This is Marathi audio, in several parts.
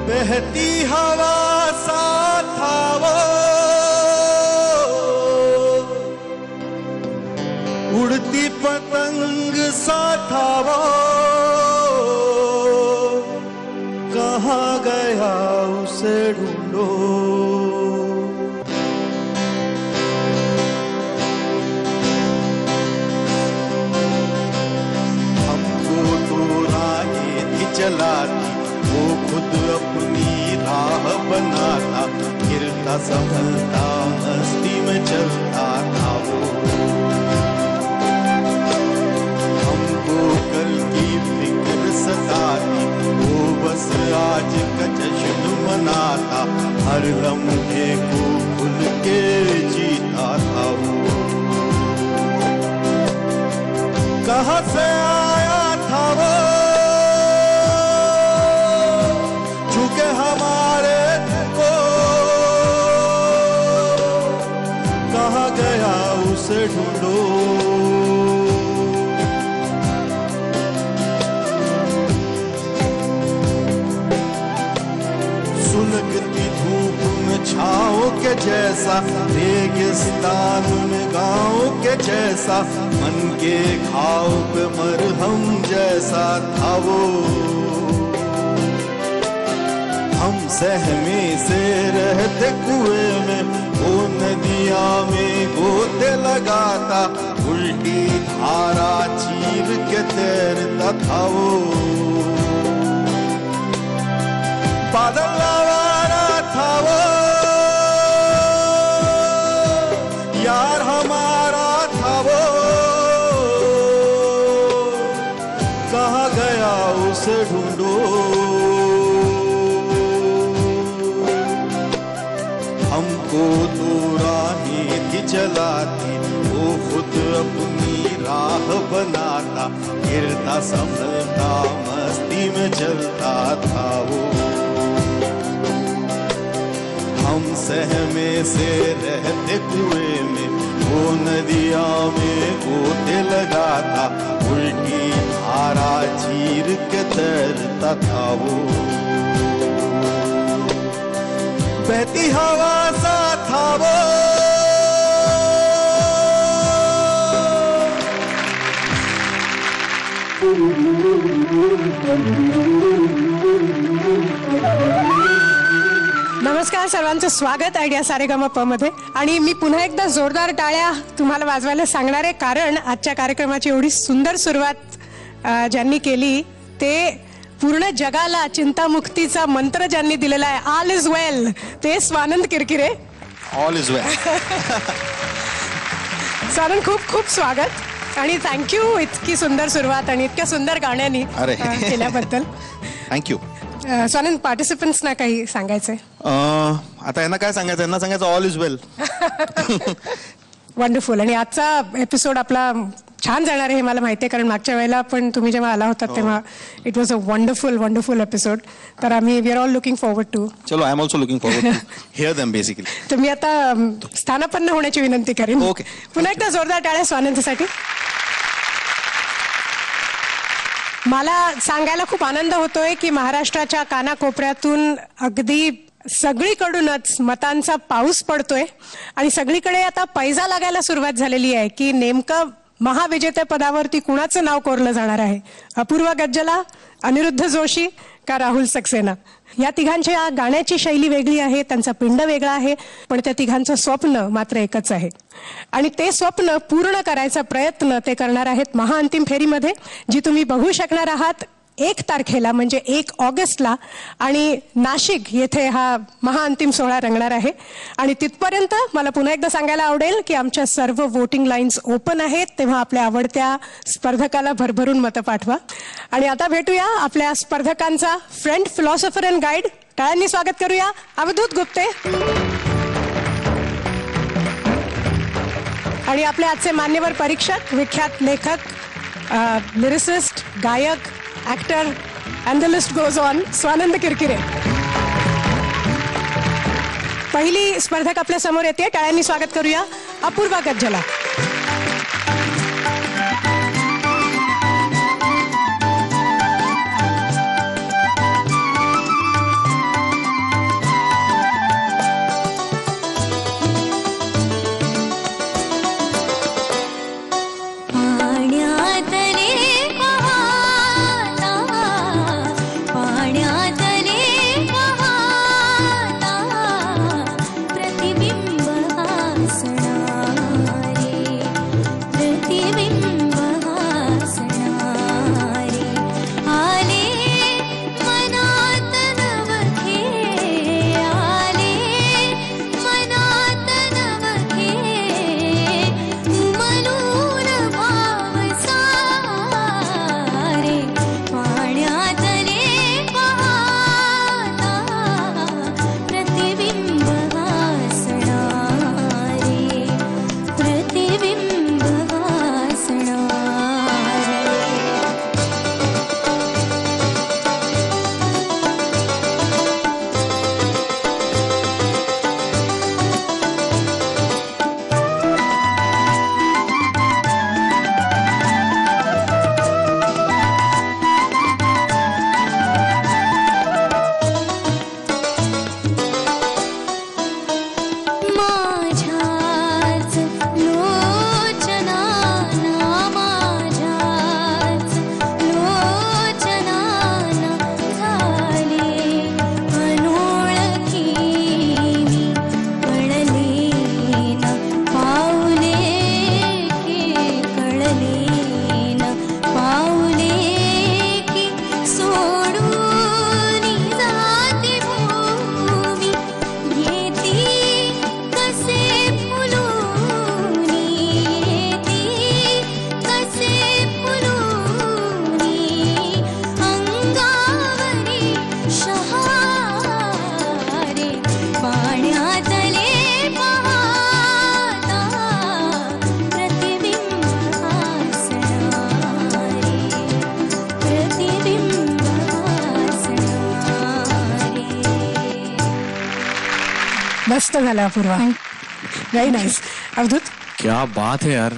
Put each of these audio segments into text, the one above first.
बहती हवा साथ आवो, उड़ती पतंग साथ आवो, कहाँ गया उसे ढूंढो। हमको तो राहें थी चलाती, वो खुद अपनी राह बनाता, गिरता संभलता मस्ती में चलता था वो। हमको कल की फिक्र सताती, वो बस आज का जश्न मनाता, हर लम्हे को खुल के जीता था वो। कहाँ से आया था वो, चुके हमारे को, कहाँ गया उसे ढूंढो। सुलगती धूप में छाओ के जैसा, रेगिस्तान में गाँव के जैसा, मन के घाव पे मरहम जैसा था वो। हम सहमे से रहते कुएं में, वो नदिया में गोते लगाता, उल्टी धारा चीर के तैरता था वो। बादल आवारा था वो, यार हमारा था वो, कहाँ गया उसे ढूंढो। हमको तो राहें थी चलाती, वो खुद अपनी राह बनाता, गिरता संभलता मस्ती में चलता था वो। हम सहमे से रहते कुएं में, वो नदिया में गोते लगाता, उल्टी धारा चीर के तैरता था वो। बहती हवा सा था वो, नमस्कार सर्वांचं स्वागत आयडिया सारेगमप मध्ये। आणि मी पुन्हा एकदा जोरदार टाळ्या तुम्हाला वाजवायला सांगणार आहे, कारण आजच्या कार्यक्रमाची एवढी सुंदर सुरुवात ज्यांनी केली ते पूर्ण जगाला चिंतामुक्तीचा मंत्र ज्यांनी दिलेला आहे, ऑल इज वेल, ते स्वानंद किरकिरे। ऑल इज वेल। स्वानंद खूप खूप स्वागत आणि थँक्यू इतकी सुंदर सुरुवात आणि इतक्या सुंदर गाण्यांनी केल्याबद्दल। थँक्यू स्वानंद, पार्टिसिपंट्सना काही सांगायचंय? आता यांना काय सांगायचं, यांना सांगायचं ऑल इज वेल। वंडरफुल। आणि आजचा एपिसोड आपला छान जाणार आहे हे मला माहिती आहे, कारण मागच्या वेळेला पण तुम्ही जेव्हा आला होता तेव्हा it was a wonderful episode. तर आम्ही we are all looking forward to. चलो, I am also looking forward to hear them basically. तर मी आता स्थानापन्न होण्याची विनंती करेन। ओके, पुन्हा एकदा जोरदार टाळ्या स्वानंदसाठी। मला सांगायला खूप आनंद होतोय की महाराष्ट्राच्या कानाकोपऱ्यातून अगदी सगळीकडूनच मतांचा पाऊस पडतोय आणि सगळीकडे आता पैजा लागायला सुरुवात झालेली आहे की नेमकं महाविजेते पदावरती कुणाचं नाव कोरलं जाणार आहे, अपूर्वा गज्जला, अनिरुद्ध जोशी का राहुल सक्सेना। या तिघांच्या गाण्याची शैली वेगळी आहे, त्यांचा पिंड वेगळा आहे, पण त्या तिघांचं स्वप्न मात्र एकच आहे आणि ते स्वप्न पूर्ण करायचा प्रयत्न ते करणार आहेत महाअंतिम फेरीमध्ये, जी तुम्ही बघू शकणार आहात 1 तारखेला म्हणजे 1 ऑगस्टला। आणि नाशिक येथे हा महाअंतिम सोहळा रंगणार आहे। आणि तिथपर्यंत मला पुन्हा एकदा सांगायला आवडेल की आमच्या सर्व वोटिंग लाईन्स ओपन आहेत, तेव्हा आपल्या आवडत्या स्पर्धकाला भरभरून मतं पाठवा। आणि आता भेटूया आपल्या स्पर्धकांचा फ्रेंड, फिलॉसॉफर अँड गाईड। टाळ्यांनी स्वागत करूया अवधूत गुप्ते आणि आपले आजचे मान्यवर परीक्षक, विख्यात लेखक, लिरिसिस्ट, गायक, actor and the list goes on, Swanand Kirkire. पहिली स्पर्धक आपल्या समोर येते, टाळ्यांनी स्वागत करूया अपूर्वा गज्जला। मस्त झालं अपूर्वा. Very nice. अवधूत. क्या बात है यार.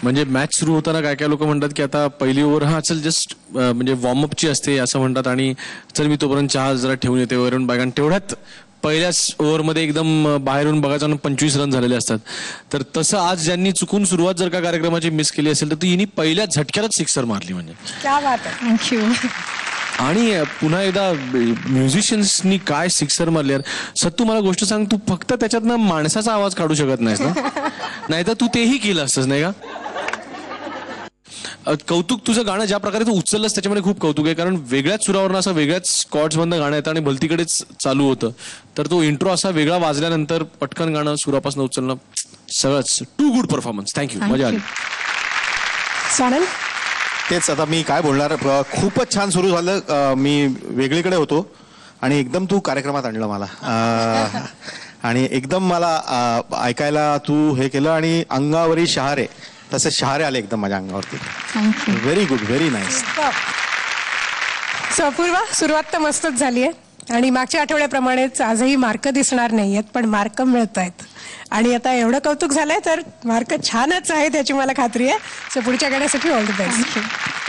म्हणजे मॅच सुरू होताना काय काय लोक म्हणतात की आता पहिली ओव्हर चल जस्ट म्हणजे वॉर्मअपची असते असं म्हणतात आणि चल मी तोपर्यंत चहा जरा ठेवून येते वरून बायकांना तेवढ्यात पहिल्याच ओव्हरमध्ये एकदम बाहेरून बघायचं आणि 25 रन झालेले असतात. तर तसं आज ज्यांनी चुकून सुरुवात जर का कार्यक्रमाची मिस केली असेल तर ती हिनी पहिल्या झटक्यातच सिक्सर मारली. म्हणजे क्या बात आहे. थँक्यू. आणि पुन्हा एकदा म्युझिशियन्सनी काय सिक्सर मारले यार. सत्तू मला गोष्ट सांग, तू फक्त त्याच्यातनं माणसाचा आवाज काढू शकत नाहीस ना. नाहीतर तू तेही केलं असतंस नाही का. कौतुक तुझं गाणं ज्या प्रकारे तू उचललंस त्याच्यामध्ये खूप कौतुक आहे. कारण वेगळ्याच सुरावरनं असं वेगळ्याच स्कॉट्स मधनं गाणं येतं आणि भलतीकडेच चालू होतं. तर तो इंट्रो असा वेगळा वाजल्यानंतर पटकन गाणं सुरापासून उचलणं सगळंच टू गुड परफॉर्मन्स. थँक्यू. मजा आली. सोनल. तेच आता मी काय बोलणार. खूपच छान सुरू झालं. मी वेगळीकडे होतो आणि एकदम तू कार्यक्रमात आणलं मला आणि एकदम मला ऐकायला तू हे केलं आणि अंगावरी शहारे तसे शहारे आले एकदम माझ्या अंगावरती. Thank you. Very good, very nice. So Apurva, सुरुवात तर मस्तच झाली आहे आणि मागच्या आठवड्याप्रमाणेच आजही मार्क दिसणार नाहीयेत पण मार्क मिळत आहेत. आणि आता एवढं कौतुक झालंय तर मार्क छानच आहे त्याची मला खात्री आहे. सो पुढच्या गाण्यासाठी ऑल द बेस्ट.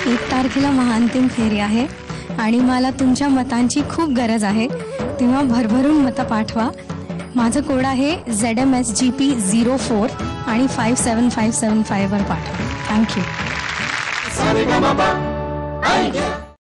1 तारखेला महाअंतिम फेरी आहे आणि मला तुमच्या मतांची खूप गरज आहे. तेव्हा भरभरून मतं पाठवा. माझं कोड आहे ZMSGP04 आणि 57575 वर पाठवा. थँक्यू.